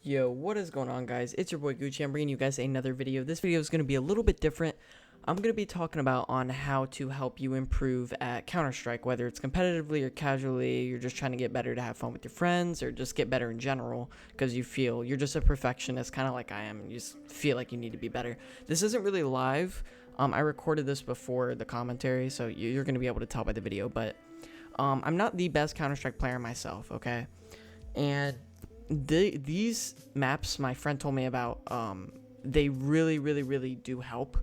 Yo, what is going on, guys? It's your boy Gucci. I'm bringing you guys another video. This video is going to be a little bit different. I'm going to be talking about on how to help you improve at Counter-Strike, whether it's competitively or casually. You're just trying to get better to have fun with your friends, or just get better in general because you feel you're just a perfectionist, kind of like I am, and you just feel like you need to be better. This isn't really live. I recorded this before the commentary, so you're going to be able to tell by the video, but I'm not the best Counter-Strike player myself, okay? And these maps my friend told me about, they really do help.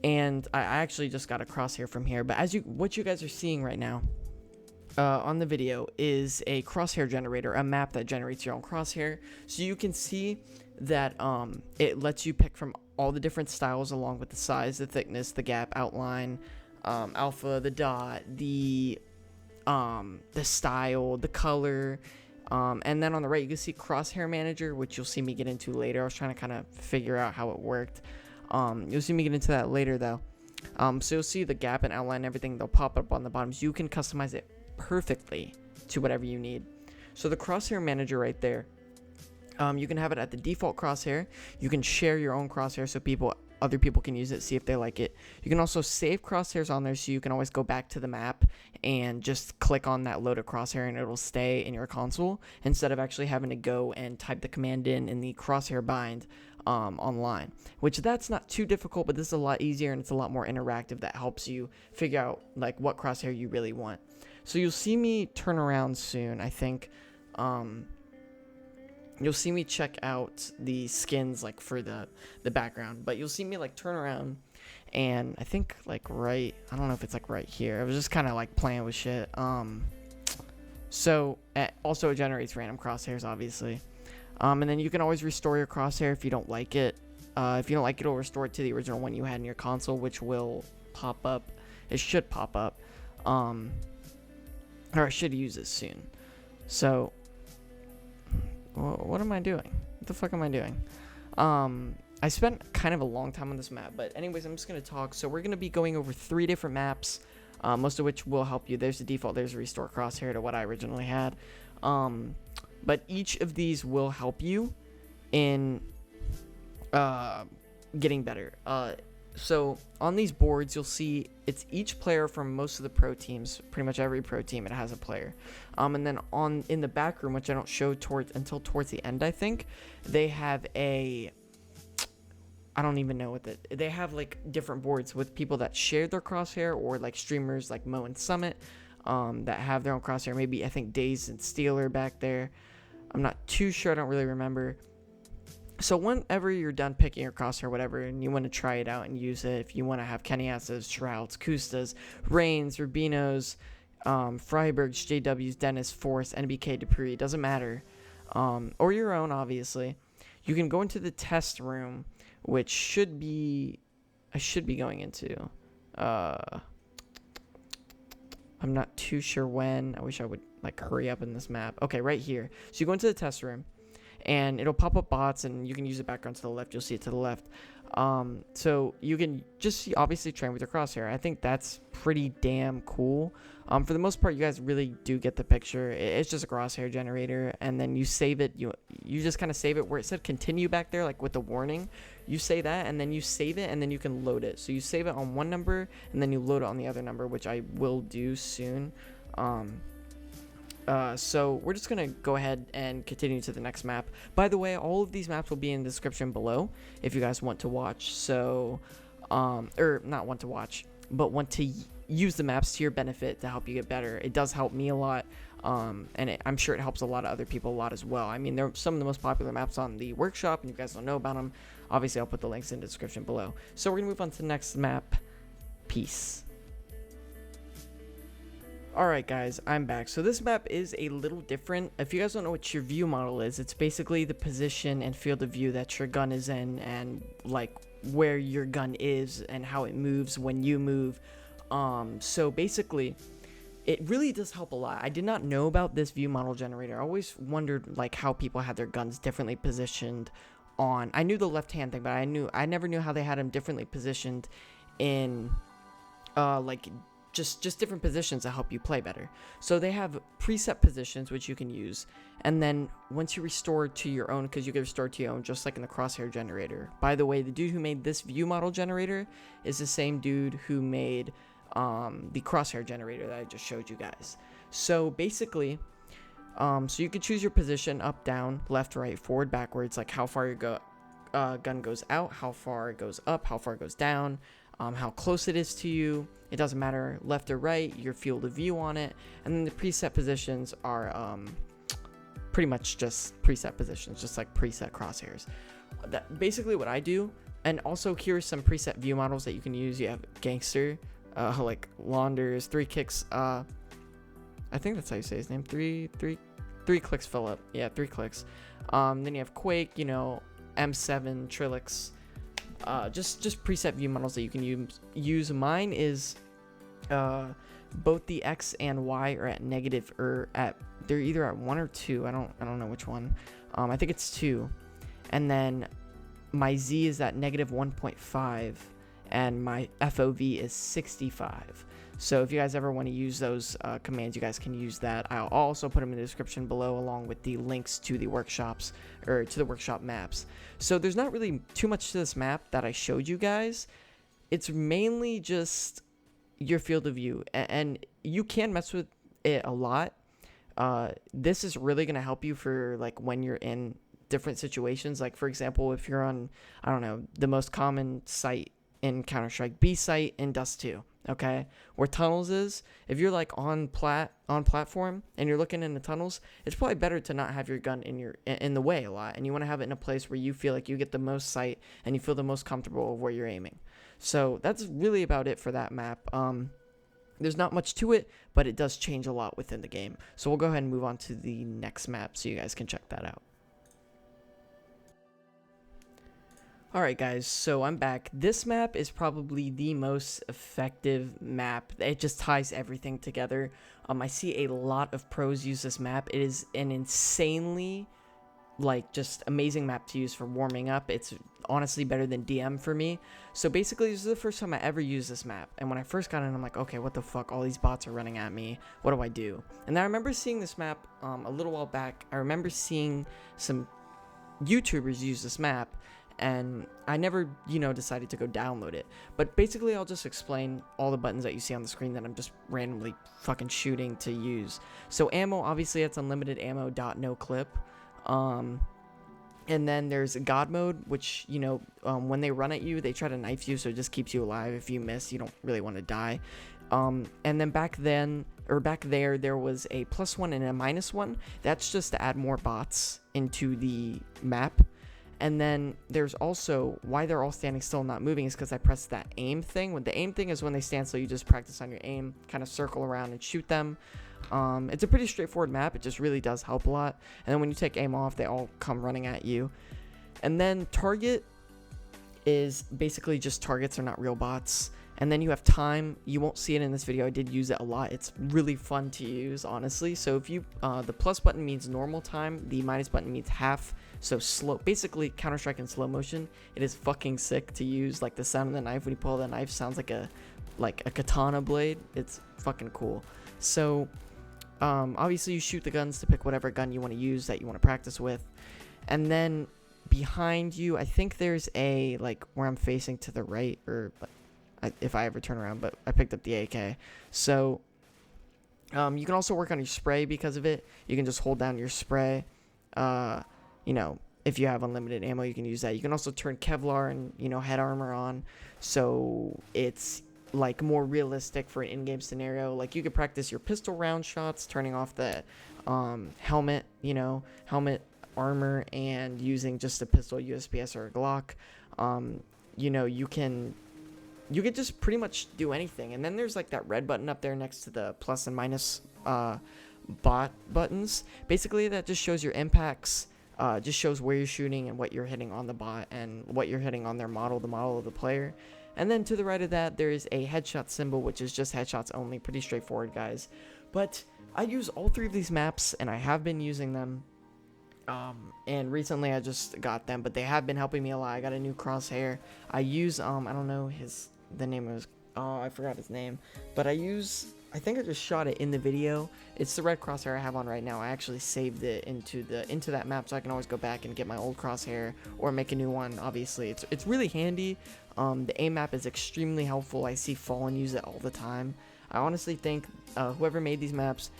And I actually just got a crosshair from here, but what you guys are seeing right now on the video is a crosshair generator, a map that generates your own crosshair. So you can see that it lets you pick from all the different styles along with the size, the thickness, the gap, outline, alpha, the dot, the style, the color. And then on the right, you can see Crosshair Manager, which you'll see me get into later. I was trying to kind of figure out how it worked. You'll see me get into that later, though. So you'll see the gap and outline and everything. They'll pop up on the bottoms. You can customize it perfectly to whatever you need. So the Crosshair Manager right there, you can have it at the default crosshair. You can share your own crosshair so other people can use it, see if they like it. You can also save crosshairs on there, so you can always go back to the map and just click on that loaded crosshair and it'll stay in your console instead of actually having to go and type the command in the crosshair bind online, which that's not too difficult, but this is a lot easier and it's a lot more interactive. That helps you figure out like what crosshair you really want. So you'll see me turn around soon. I think you'll see me check out the skins like for the background, but you'll see me like turn around and I think like I don't know if it's like right here. I was just kind of like playing with shit. So also it generates random crosshairs, obviously. And then you can always restore your crosshair if you don't like it. If you don't like it, it'll restore it to the original one you had in your console, which will pop up. It should pop up. Or I should use it soon. So what am I doing? What the fuck am I doing? I spent kind of a long time on this map, but anyways, I'm just going to talk. So we're going to be going over 3 different maps, most of which will help you. There's the default, there's a restore crosshair to what I originally had. But each of these will help you in getting better. So on these boards, you'll see it's each player from most of the pro teams. Pretty much every pro team, it has a player. And then in the back room, which I don't show until towards the end, I think they have I don't even know they have like different boards with people that share their crosshair, or like streamers like Mo and Summit that have their own crosshair. Maybe I think Daze and Steeler back there. I'm not too sure. I don't really remember. So whenever you're done picking your crosshair, whatever, and you want to try it out and use it, if you want to have Kenyasa's, Shrouds, Kustas, Reigns, Rubinos, Freibergs, JWs, Dennis, Force, NBK, Dupree, doesn't matter, or your own, obviously, you can go into the test room, which I should be going into. I'm not too sure when. I wish I would like hurry up in this map. Okay, right here. So you go into the test room, and it'll pop up bots, and you can use the background to the left. You'll see it to the left. So you can just obviously train with your crosshair. I think that's pretty damn cool. For the most part, you guys really do get the picture. It's just a crosshair generator, and then you save it. You just kind of save it where it said continue back there, like with the warning. You say that, and then you save it, and then you can load it. So you save it on one number, and then you load it on the other number, which I will do soon. So we're just gonna go ahead and continue to the next map. By the way, all of these maps will be in the description below if you guys want to watch. So, or not want to watch, but want to use the maps to your benefit to help you get better. It does help me a lot, and I'm sure it helps a lot of other people a lot as well. I mean, they're some of the most popular maps on the workshop, and if you guys don't know about them, obviously I'll put the links in the description below. So we're gonna move on to the next map. Peace. Alright guys, I'm back. So this map is a little different. If you guys don't know what your view model is, it's basically the position and field of view that your gun is in, and like where your gun is and how it moves when you move. So basically, it really does help a lot. I did not know about this view model generator. I always wondered like how people had their guns differently positioned on. I knew the left hand thing, but I never knew how they had them differently positioned in like just different positions to help you play better. So they have preset positions which you can use, and then once you restore to your own, because you can restore to your own just like in the Crosshair generator. By the way, the dude who made this view model generator is the same dude who made the Crosshair generator that I just showed you guys. So basically, so you could choose your position: up, down, left, right, forward, backwards, like how far your gun goes out, how far it goes up, how far it goes down, how close it is to you. It doesn't matter left or right, your field of view on it. And then the preset positions are pretty much just preset positions, just like preset crosshairs. That basically what I do. And also here's some preset view models that you can use. You have Gangster, like Launders, 3 Kicks, I think that's how you say his name, 3 Clicks Phillip, yeah, 3 Clicks. Then you have Quake, you know, M7, Trilix, just preset view models that you can use. Mine is both the X and Y are at negative, or they're either at 1 or 2. I don't know which one. I think it's 2. And then my Z is at negative 1.5, and my FOV is 65. So if you guys ever want to use those commands, you guys can use that. I'll also put them in the description below, along with the links to the workshops, or to the workshop maps. So there's not really too much to this map that I showed you guys. It's mainly just your field of view, and you can mess with it a lot. This is really going to help you for like when you're in different situations. Like for example, if you're on, I don't know, the most common site in Counter-Strike, B site in Dust 2, okay, where tunnels is. If you're like on platform and you're looking in the tunnels, it's probably better to not have your gun in the way a lot, and you want to have it in a place where you feel like you get the most sight and you feel the most comfortable of where you're aiming. So that's really about it for that map. There's not much to it, but it does change a lot within the game. So we'll go ahead and move on to the next map so you guys can check that out. Alright guys, so I'm back. This map is probably the most effective map. It just ties everything together. I see a lot of pros use this map. It is an insanely, like, just amazing map to use for warming up. It's honestly better than DM for me. So basically, this is the first time I ever used this map. And when I first got in, I'm like, okay, what the fuck? All these bots are running at me. What do I do? And I remember seeing this map a little while back. I remember seeing some YouTubers use this map, and I never, decided to go download it. But basically, I'll just explain all the buttons that you see on the screen that I'm just randomly fucking shooting to use. So ammo, obviously, it's unlimited ammo, no clip. And then there's God mode, which, when they run at you, they try to knife you, so it just keeps you alive. If you miss, you don't really want to die. And then back there, there was a +1 and a -1. That's just to add more bots into the map. And then there's also, why they're all standing still and not moving is because I pressed that aim thing. When the aim thing is when they stand still, you just practice on your aim, kind of circle around and shoot them. It's a pretty straightforward map. It just really does help a lot. And then when you take aim off, they all come running at you. And then target is basically just targets are not real bots. And then you have time. You won't see it in this video. I did use it a lot. It's really fun to use, honestly. So if you, the plus button means normal time. The minus button means half. So slow, basically Counter-Strike in slow motion. It is fucking sick to use. Like the sound of the knife, when you pull the knife, sounds like a katana blade. It's fucking cool. So obviously you shoot the guns to pick whatever gun you want to use that you want to practice with. And then behind you, I think there's a, like, where I'm facing to the right, or if I ever turn around, but I picked up the AK. So you can also work on your spray because of it. You can just hold down your spray. If you have unlimited ammo, you can use that. You can also turn Kevlar and, head armor on. So it's like more realistic for an in-game scenario. Like you could practice your pistol round shots, turning off the helmet, helmet armor, and using just a pistol, USPS, or a Glock. You could just pretty much do anything. And then there's like that red button up there next to the plus and minus bot buttons. Basically, that just shows your impacts, just shows where you're shooting and what you're hitting on the bot and what you're hitting on their model, the model of the player. And then to the right of that, there is a headshot symbol, which is just headshots only. Pretty straightforward, guys. But I use all 3 of these maps, and I have been using them. And recently I just got them, but they have been helping me a lot. I got a new Crosshair. I use, I don't know the name of his I forgot his name, but I think I just shot it in the video. It's the red crosshair I have on right now. I actually saved it into that map, so I can always go back and get my old crosshair or make a new one. Obviously, it's really handy. The aim map is extremely helpful. I see Fallen use it all the time. I honestly think whoever made these maps,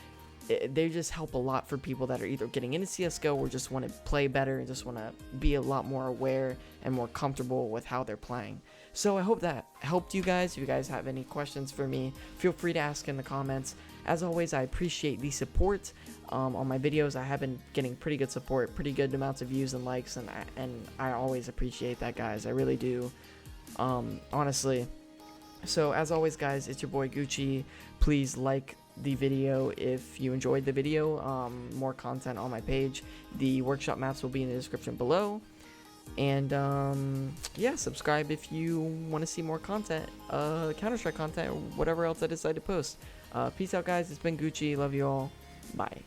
they just help a lot for people that are either getting into CSGO or just want to play better and just want to be a lot more aware and more comfortable with how they're playing. So I hope that helped you guys. If you guys have any questions for me, feel free to ask in the comments. As always, I appreciate the support on my videos. I have been getting pretty good support, pretty good amounts of views and likes, and I always appreciate that, guys. I really do, honestly. So as always, guys, it's your boy Gucci. Please like the video if you enjoyed the video. More content on my page. The workshop maps will be in the description below. And yeah, subscribe if you want to see more content, Counter-Strike content, or whatever else I decide to post. Peace out, guys. It's been Gucci. Love you all. Bye.